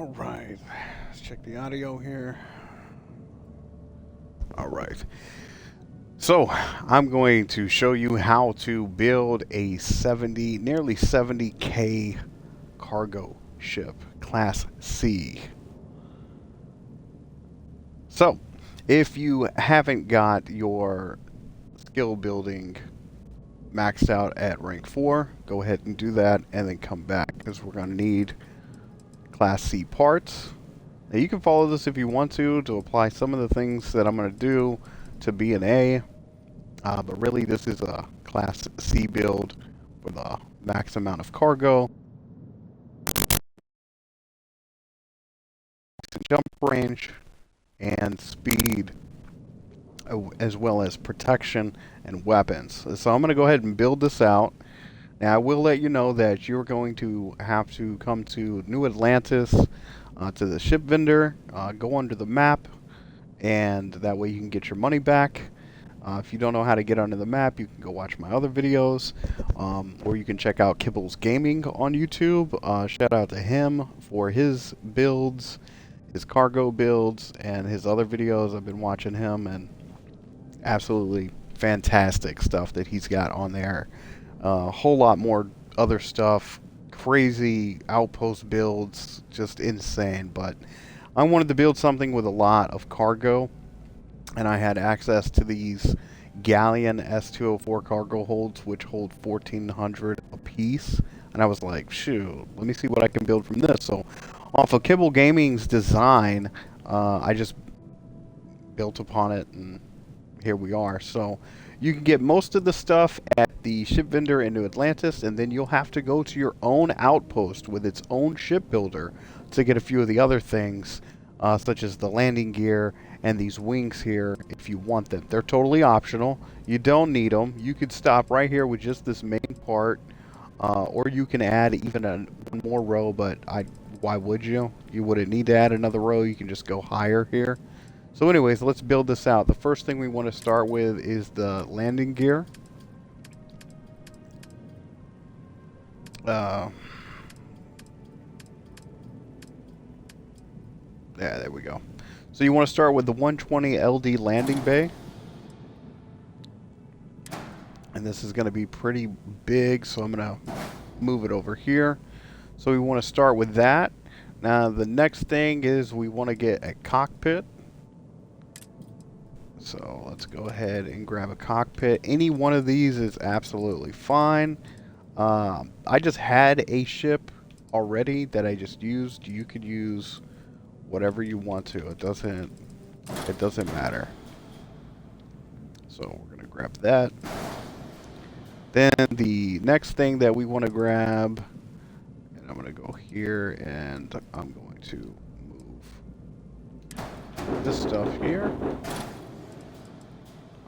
Alright, let's check the audio here. Alright, so I'm going to show you how to build a nearly 70k cargo ship, Class C. So, if you haven't got your skill building maxed out at rank 4, go ahead and do that and then come back because we're going to need Class C parts. Now you can follow this if you want to apply some of the things that I'm going to do to be an A, but really this is a Class C build for the max amount of cargo, jump range, and speed, as well as protection and weapons. So I'm going to go ahead and build this out. Now I will let you know that you're going to have to come to New Atlantis, to the ship vendor, go under the map, and that way you can get your money back. If you don't know how to get onto the map, you can go watch my other videos, or you can check out Kibble's Gaming on YouTube. Shout out to him for his builds, his cargo builds, and his other videos. I've been watching him, and absolutely fantastic stuff that he's got on there. A whole lot more other stuff, crazy outpost builds, just insane. But I wanted to build something with a lot of cargo, and I had access to these Galleon S204 cargo holds, which hold 1,400 a piece. And I was like, shoot, let me see what I can build from this. So off of Kibble Gaming's design, I just built upon it, and here we are. So you can get most of the stuff at the ship vendor in New Atlantis, and then you'll have to go to your own outpost with its own shipbuilder to get a few of the other things, such as the landing gear and these wings here if you want them. They're totally optional. You don't need them. You could stop right here with just this main part, or you can add even one more row, but why would you? You wouldn't need to add another row. You can just go higher here. So anyways, let's build this out. The first thing we want to start with is the landing gear. Yeah, there we go. So you want to start with the 120 LD landing bay. And this is going to be pretty big, so I'm going to move it over here. So we want to start with that. Now the next thing is we want to get a cockpit. So let's go ahead and grab a cockpit. Any one of these is absolutely fine. I just had a ship already that I just used. You could use whatever you want to. It doesn't matter. So we're gonna grab that. Then the next thing that we want to grab, and I'm gonna go here and I'm going to move this stuff here.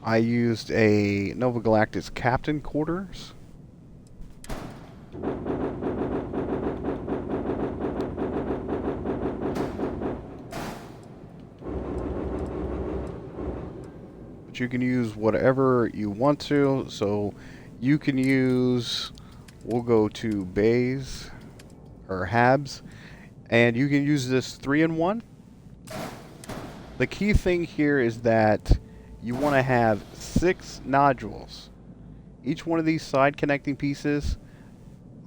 I used a Nova Galactus Captain Quarters. But you can use whatever you want to. So you can use, we'll go to bays or habs, and you can use this 3-in-1. The key thing here is that you want to have 6 nodules. Each one of these side connecting pieces,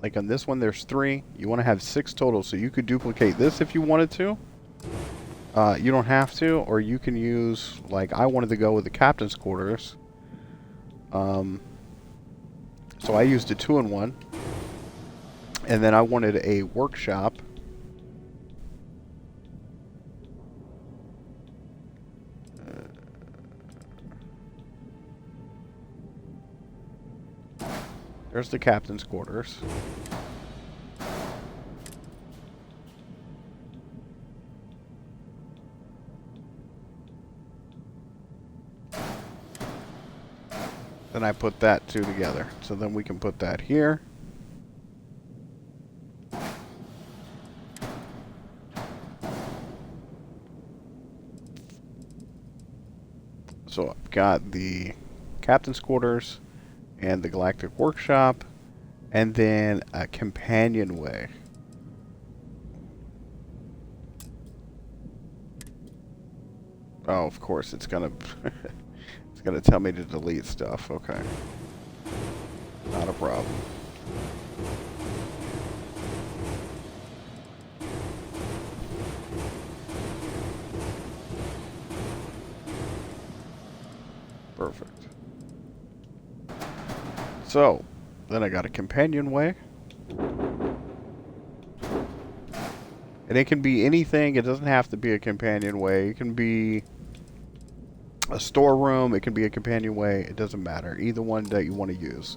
like on this one there's 3, you want to have 6 total. So you could duplicate this if you wanted to. You don't have to, or you can use, like I wanted to go with the captain's quarters. So I used a 2-in-1. And then I wanted a workshop. There's the captain's quarters. Then I put that 2 together. So then we can put that here. So I've got the captain's quarters and the Galactic Workshop, and then a companionway. Oh, of course, it's gonna it's gonna tell me to delete stuff. Okay, not a problem. Perfect. So, then I got a companionway. And it can be anything. It doesn't have to be a companionway. It can be a storeroom. It can be a companionway. It doesn't matter. Either one that you want to use.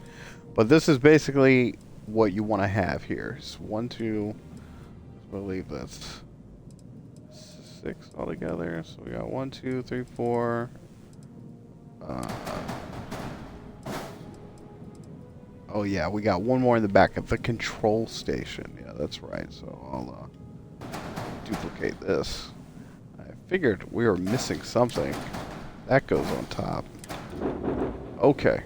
But this is basically what you want to have here. It's 1, 2, I believe that's 6 altogether. So we got 1, 2, 3, 4. Oh yeah, we got one more in the back of the control station. Yeah, that's right. So I'll duplicate this. I figured we were missing something. That goes on top. Okay.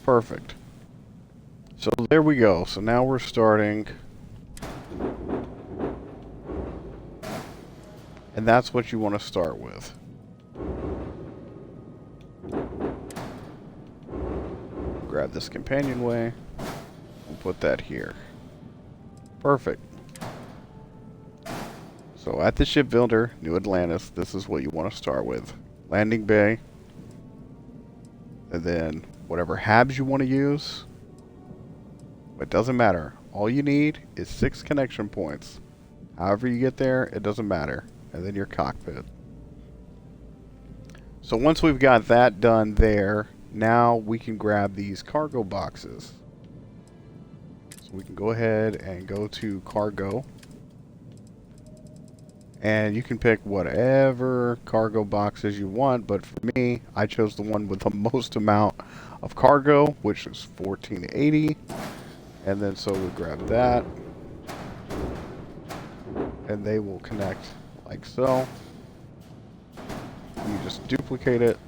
Perfect. So there we go. So now we're starting. And that's what you want to start with. Grab this companionway and put that here. Perfect. So at the shipbuilder, New Atlantis, this is what you want to start with. Landing bay. And then whatever habs you want to use. It doesn't matter. All you need is 6 connection points. However you get there, it doesn't matter. And then your cockpit. So once we've got that done there, now we can grab these cargo boxes. So we can go ahead and go to cargo. And you can pick whatever cargo boxes you want, but for me, I chose the one with the most amount of cargo, which is 1480. And then so we grab that. And they will connect like so. You just duplicate it.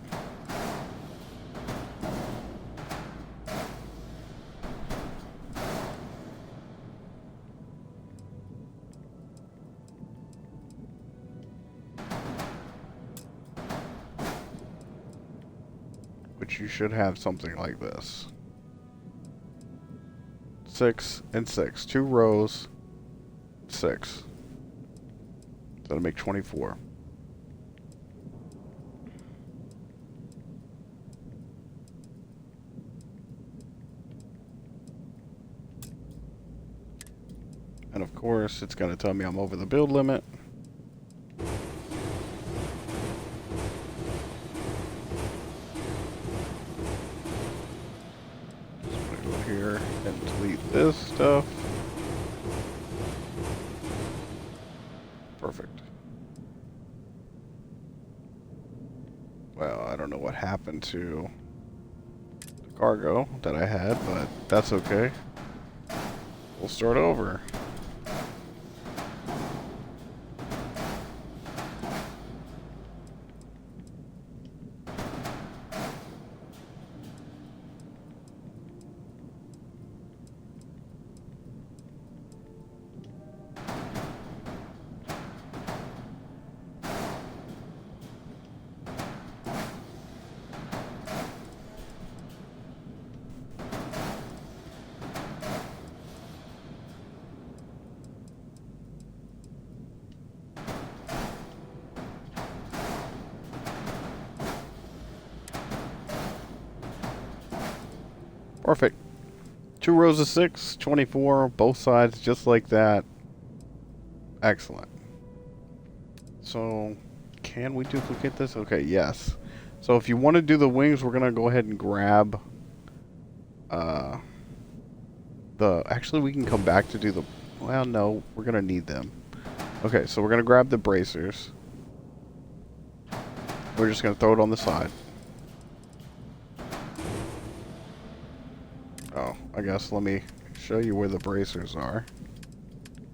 Which you should have something like this. 6 and 6. 2 rows. 6. That'll make 24. And of course, it's going to tell me I'm over the build limit. Here and delete this stuff. Perfect. Well, I don't know what happened to the cargo that I had, but that's okay. We'll start over. Perfect. 2 rows of 6, 24, both sides, just like that. Excellent. So, can we duplicate this? Okay, yes. So if you want to do the wings, we're going to go ahead and grab actually we can come back to do the, well, no, we're going to need them. Okay, so we're going to grab the bracers. We're just going to throw it on the side. Oh, I guess let me show you where the bracers are.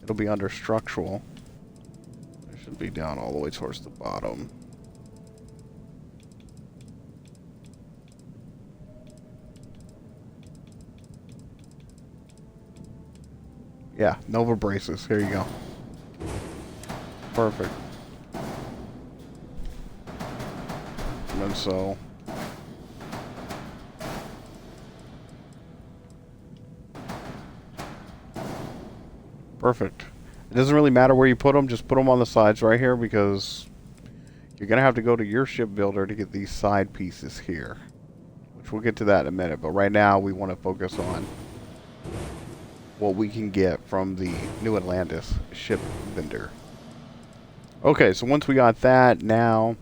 It'll be under structural. It should be down all the way towards the bottom. Yeah, Nova braces. Here you go. Perfect. And so perfect. It doesn't really matter where you put them, just put them on the sides right here, because you're going to have to go to your shipbuilder to get these side pieces here, which we'll get to that in a minute. But right now we want to focus on what we can get from the New Atlantis ship vendor. Okay, so once we got that, now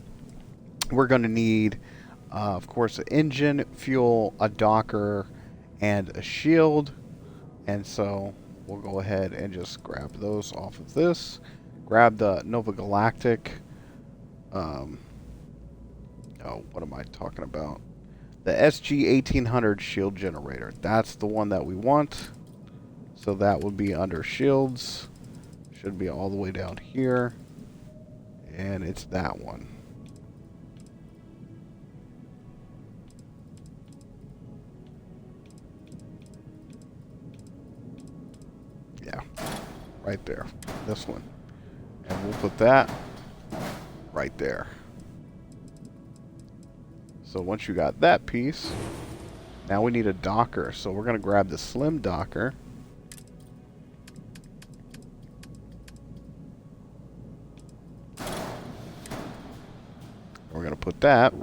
we're going to need, of course, an engine, fuel, a docker, and a shield. And so we'll go ahead and just grab those off of this. Grab the Nova Galactic. Oh, what am I talking about? The SG-1800 shield generator. That's the one that we want. So that would be under shields. Should be all the way down here. And it's that one. Yeah, right there. This one. And we'll put that right there. So once you got that piece, now we need a docker. So we're going to grab the slim docker. We're going to put that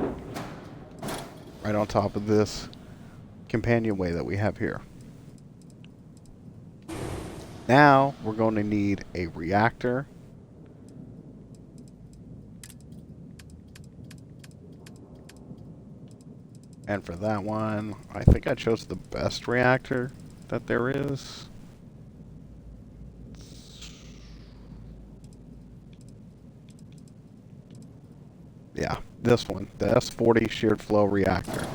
right on top of this companionway that we have here. Now we're going to need a reactor. And for that one, I think I chose the best reactor that there is. Yeah, this one, the S40 sheared flow reactor.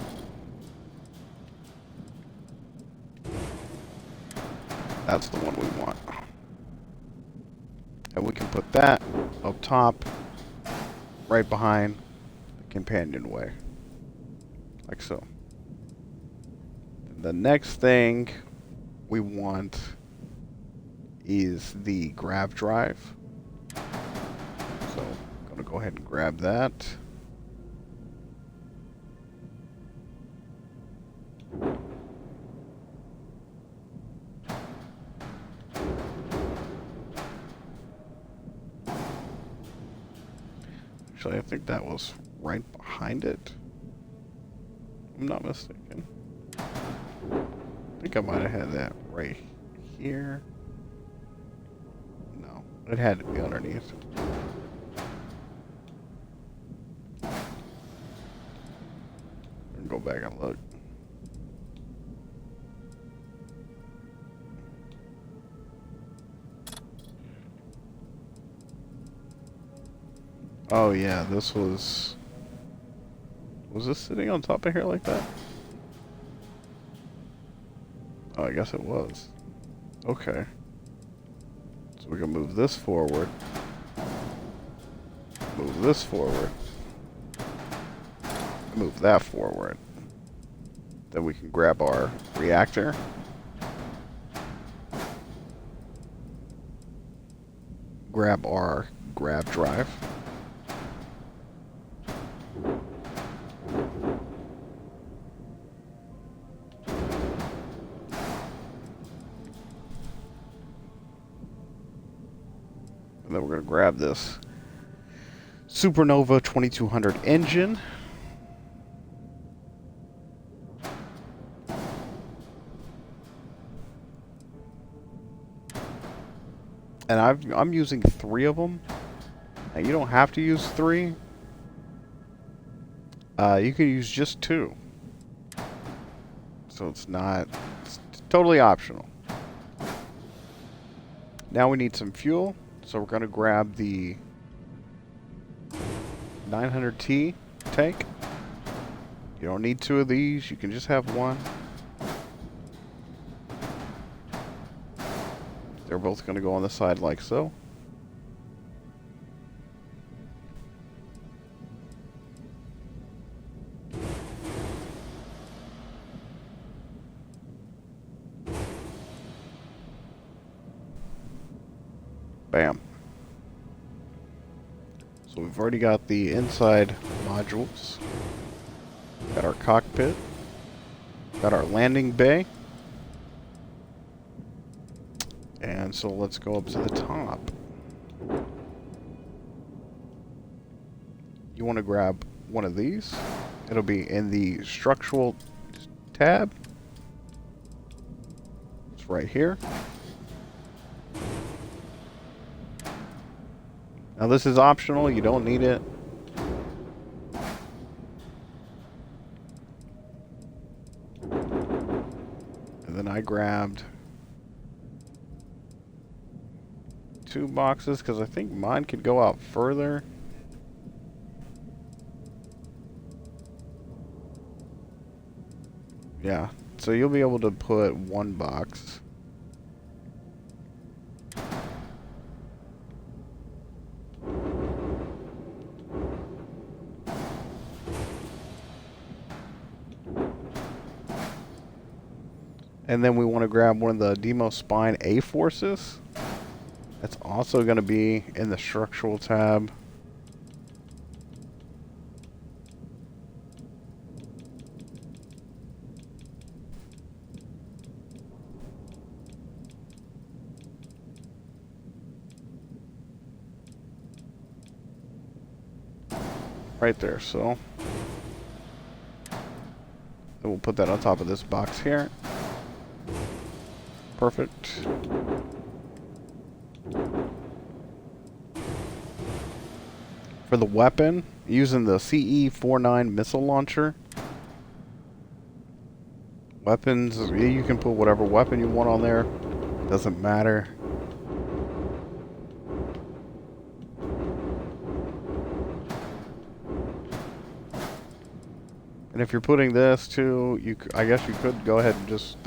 That's the one we want. And we can put that up top, right behind the companionway. Like so. The next thing we want is the grav drive. So I'm going to go ahead and grab that. Actually, I think that was right behind it. I'm not mistaken. I think I might have had that right here. No, it had to be underneath. Go back and look. Oh yeah, this was this sitting on top of here like that? Oh, I guess it was. Okay. So we can move this forward. Move this forward. Move that forward. Then we can grab our reactor. Grab our grav drive. And then we're going to grab this Supernova 2200 engine. And I'm using 3 of them. Now, you don't have to use 3. You can use just 2. So it's totally optional. Now we need some fuel. So we're going to grab the 900T. tank. You don't need two of these, you can just have one. They're both going to go on the side like so. Bam. So we've already got the inside modules. Got our cockpit. Got our landing bay. And so let's go up to the top. You want to grab one of these. It'll be in the structural tab. It's right here. Now this is optional, you don't need it. And then I grabbed 2 boxes because I think mine could go out further. Yeah, so you'll be able to put 1 box. And then we want to grab one of the Demo Spine A forces. That's also going to be in the structural tab. Right there, so then we'll put that on top of this box here. Perfect. For the weapon, using the CE-49 missile launcher. Weapons, you can put whatever weapon you want on there. Doesn't matter. And if you're putting this too, I guess you could go ahead and just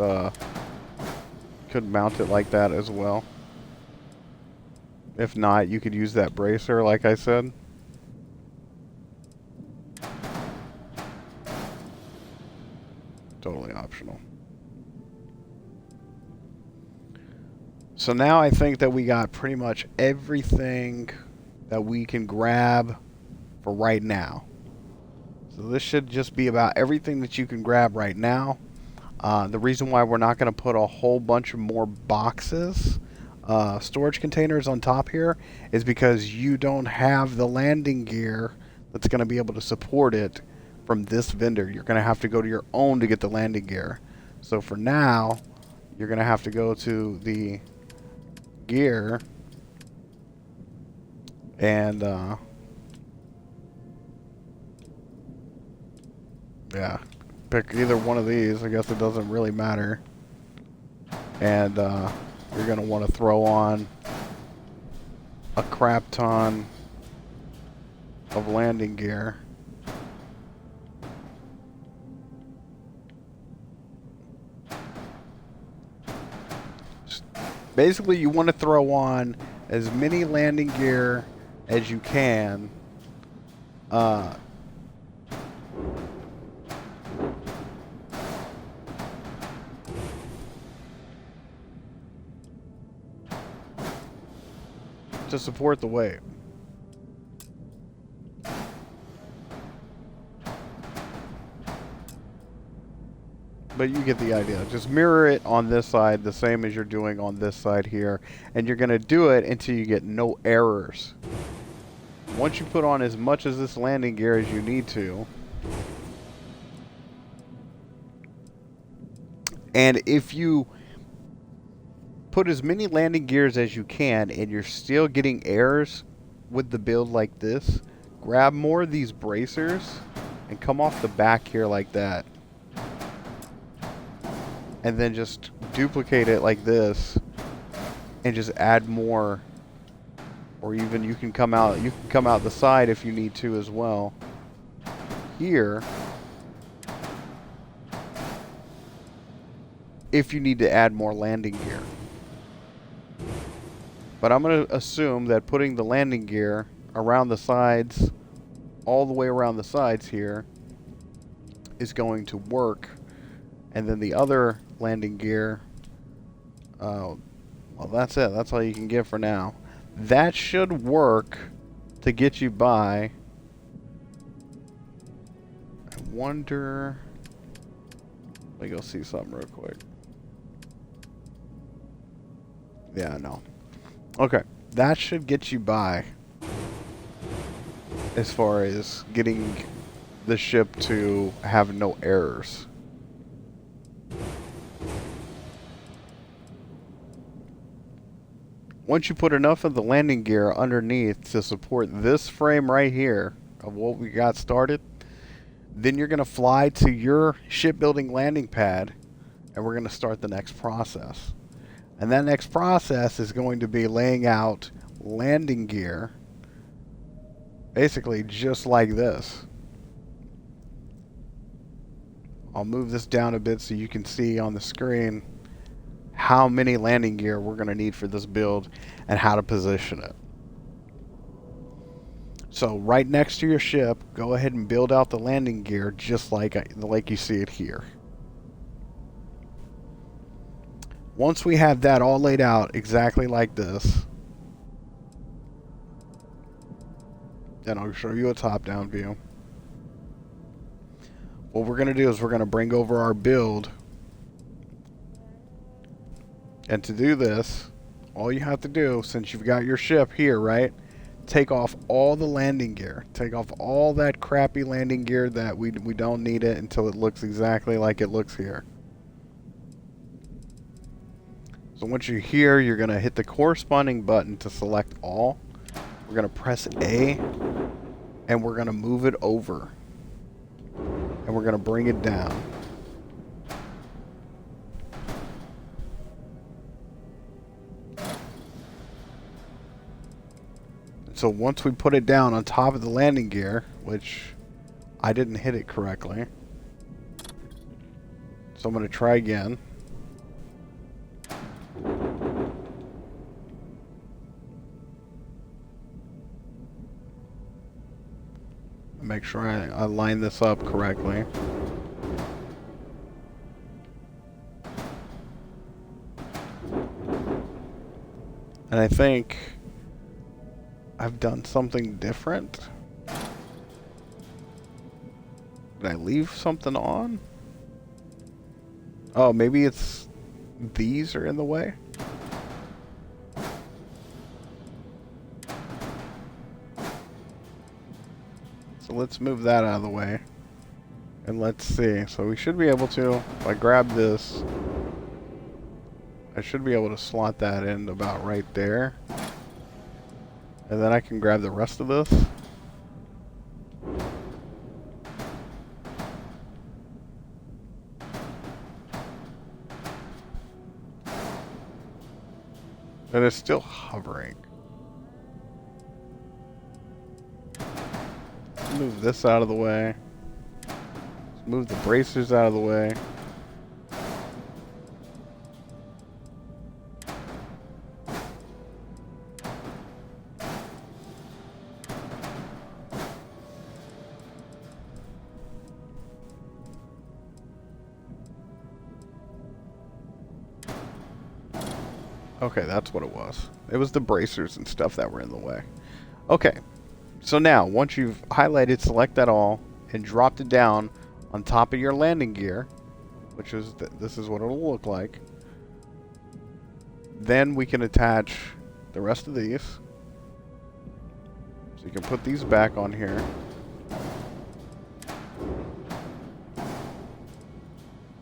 could mount it like that as well. If not, you could use that bracer like I said. Totally optional. So now I think that we got pretty much everything that we can grab for right now. So this should just be about everything that you can grab right now. The reason why we're not going to put a whole bunch of more boxes, storage containers on top here, is because you don't have the landing gear that's going to be able to support it from this vendor. You're going to have to go to your own to get the landing gear. So for now, you're going to have to go to the gear and yeah, pick either one of these. I guess it doesn't really matter. And you're going to want to throw on a crap ton of landing gear. Basically, you want to throw on as many landing gear as you can. To support the weight. But you get the idea. Just mirror it on this side the same as you're doing on this side here. And you're going to do it until you get no errors. Once you put on as much of this landing gear as you need to, and if you put as many landing gears as you can and you're still getting errors with the build like this, grab more of these bracers and come off the back here like that. And then just duplicate it like this and just add more. Or even you can come out the side if you need to as well. here if you need to add more landing gear. But I'm going to assume that putting the landing gear around the sides, all the way around the sides here, is going to work. And then the other landing gear, well, that's it. That's all you can get for now. That should work to get you by. I wonder... Let me go see something real quick. Yeah, no. Okay, that should get you by as far as getting the ship to have no errors. Once you put enough of the landing gear underneath to support this frame right here of what we got started, then you're going to fly to your shipbuilding landing pad and we're going to start the next process. And that next process is going to be laying out landing gear, basically just like this. I'll move this down a bit so you can see on the screen how many landing gear we're going to need for this build and how to position it. So right next to your ship, go ahead and build out the landing gear just like you see it here. Once we have that all laid out exactly like this, then I'll show you a top-down view. What we're going to do is we're going to bring over our build. And to do this, all you have to do, since you've got your ship here, right? Take off all the landing gear. Take off all that crappy landing gear that we don't need it until it looks exactly like it looks here. So once you're here, you're going to hit the corresponding button to select all. We're going to press A, and we're going to move it over. And we're going to bring it down. So once we put it down on top of the landing gear, which I didn't hit it correctly. So I'm going to try again. Make sure I line this up correctly. And I think I've done something different. Did I leave something on? Oh, maybe it's these are in the way? So let's move that out of the way. And let's see. So we should be able to, if I grab this, I should be able to slot that in about right there. And then I can grab the rest of this. And it's still hovering. Move this out of the way. Move the bracers out of the way. Okay, that's what it was. It was the bracers and stuff that were in the way. Okay, so now, once you've highlighted, select that all, and dropped it down on top of your landing gear, which is, this is what it'll look like, then we can attach the rest of these. So you can put these back on here.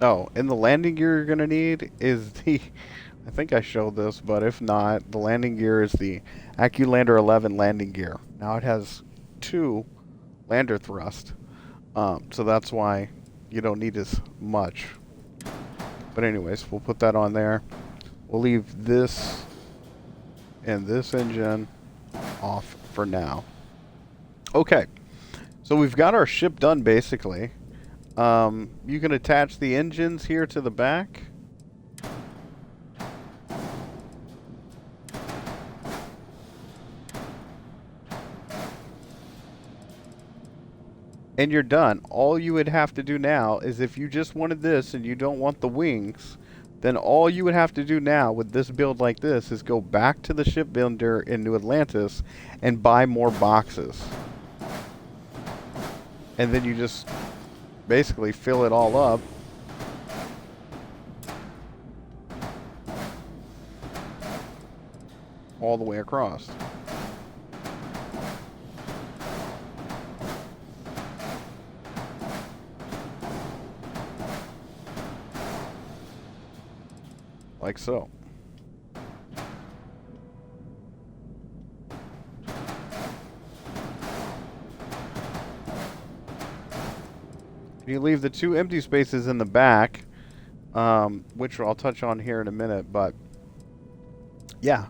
Oh, and the landing gear you're going to need is the... I think I showed this, but if not, the landing gear is the AccuLander 11 landing gear. Now it has 2 lander thrust, so that's why you don't need as much. But anyways, we'll put that on there. We'll leave this and this engine off for now. Okay, So we've got our ship done, basically. You can attach the engines here to the back. And you're done. All you would have to do now is, if you just wanted this and you don't want the wings, then all you would have to do now with this build like this is go back to the shipbuilder in New Atlantis and buy more boxes. And then you just basically fill it all up. All the way across. Like so. You leave the 2 empty spaces in the back, which I'll touch on here in a minute, but yeah.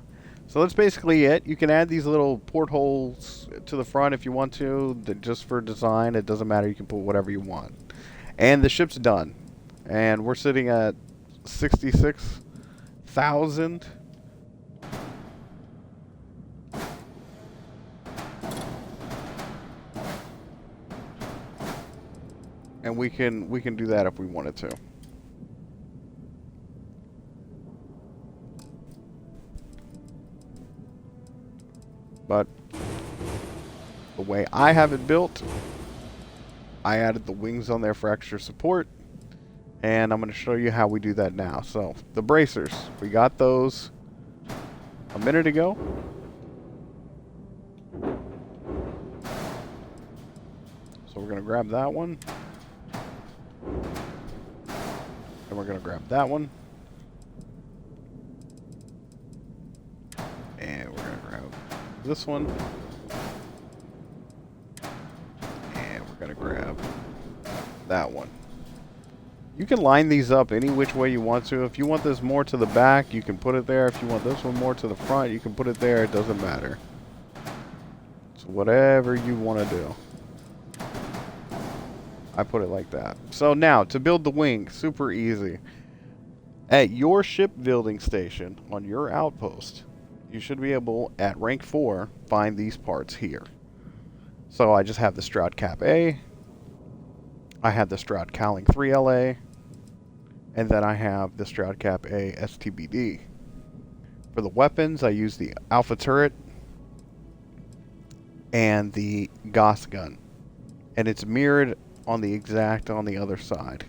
So that's basically it. You can add these little portholes to the front if you want to, just for design. It doesn't matter. You can put whatever you want. And the ship's done. And we're sitting at 66,000. And we can do that if we wanted to. But the way I have it built, I added the wings on there for extra support, and I'm going to show you how we do that now. So the bracers, we got those a minute ago. So we're going to grab that one, and we're going to grab that one, and we're going to grab this one, and we're going to grab that one. You can line these up any which way you want to. If you want this more to the back, you can put it there. If you want this one more to the front, you can put it there. It doesn't matter. So whatever you want to do. I put it like that. So now, to build the wing, super easy. At your shipbuilding station, on your outpost, you should be able, at rank 4, find these parts here. So I just have the Stroud Cap A, I have the Stroud Cowling 3LA, and then I have the Stroud Cap A STBD. For the weapons, I use the Alpha Turret and the Gauss Gun. And it's mirrored on the other side.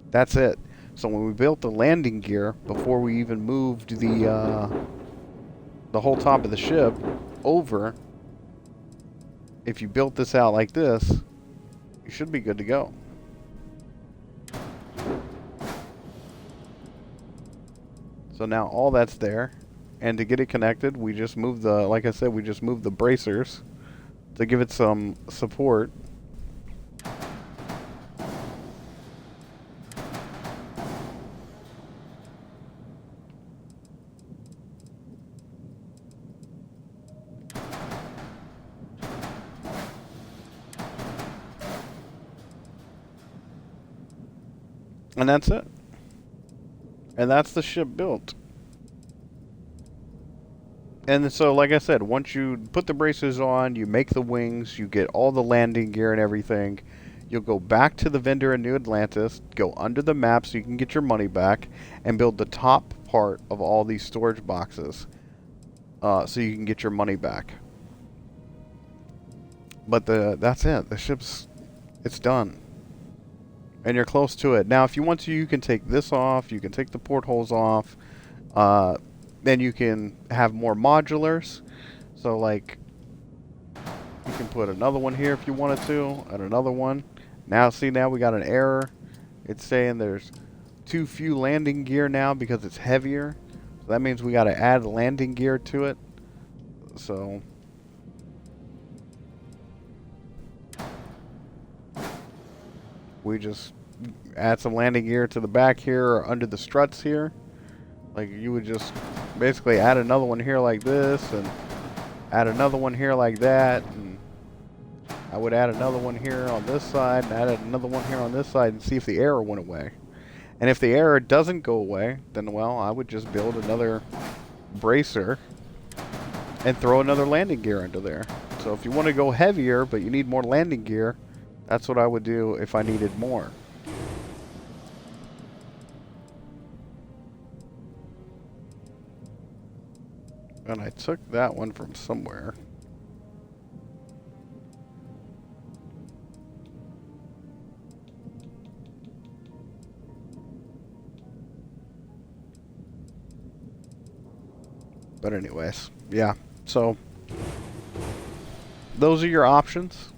That's it. So when we built the landing gear, before we even moved the whole top of the ship over, if you built this out like this, you should be good to go. So now all that's there, and to get it connected, we just moved the, like I said, we just moved the bracers to give it some support. And that's it. And that's the ship built. And so, like I said, once you put the braces on, you make the wings, you get all the landing gear and everything, you'll go back to the vendor in New Atlantis, go under the map so you can get your money back, and build the top part of all these storage boxes so you can get your money back. But that's it. The ship's, it's done. And you're close to it. Now, if you want to, you can take this off. You can take the portholes off. Then you can have more modulars. So, like, you can put another one here if you wanted to, and another one. Now, see, now we got an error. It's saying there's too few landing gear now because it's heavier. So that means we got to add landing gear to it. So we just add some landing gear to the back here or under the struts here. Like, you would just basically add another one here like this and add another one here like that, and I would add another one here on this side, and add another one here on this side, and see if the error went away. And if the error doesn't go away, then, well, I would just build another bracer and throw another landing gear into there. So if you want to go heavier, but you need more landing gear, that's what I would do if I needed more. And I took that one from somewhere. But anyways, yeah. So those are your options.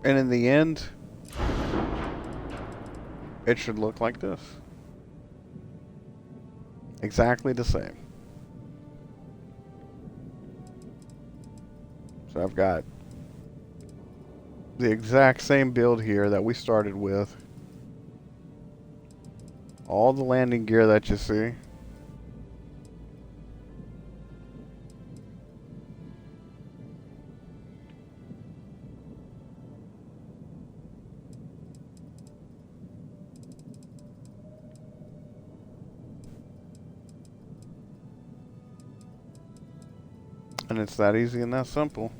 And in the end, it should look like this. Exactly the same. So I've got the exact same build here that we started with. All the landing gear that you see. And it's that easy and that simple.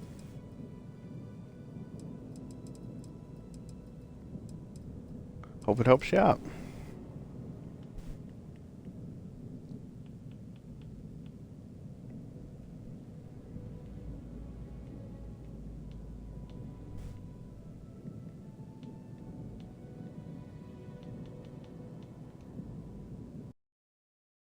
Hope it helps you out.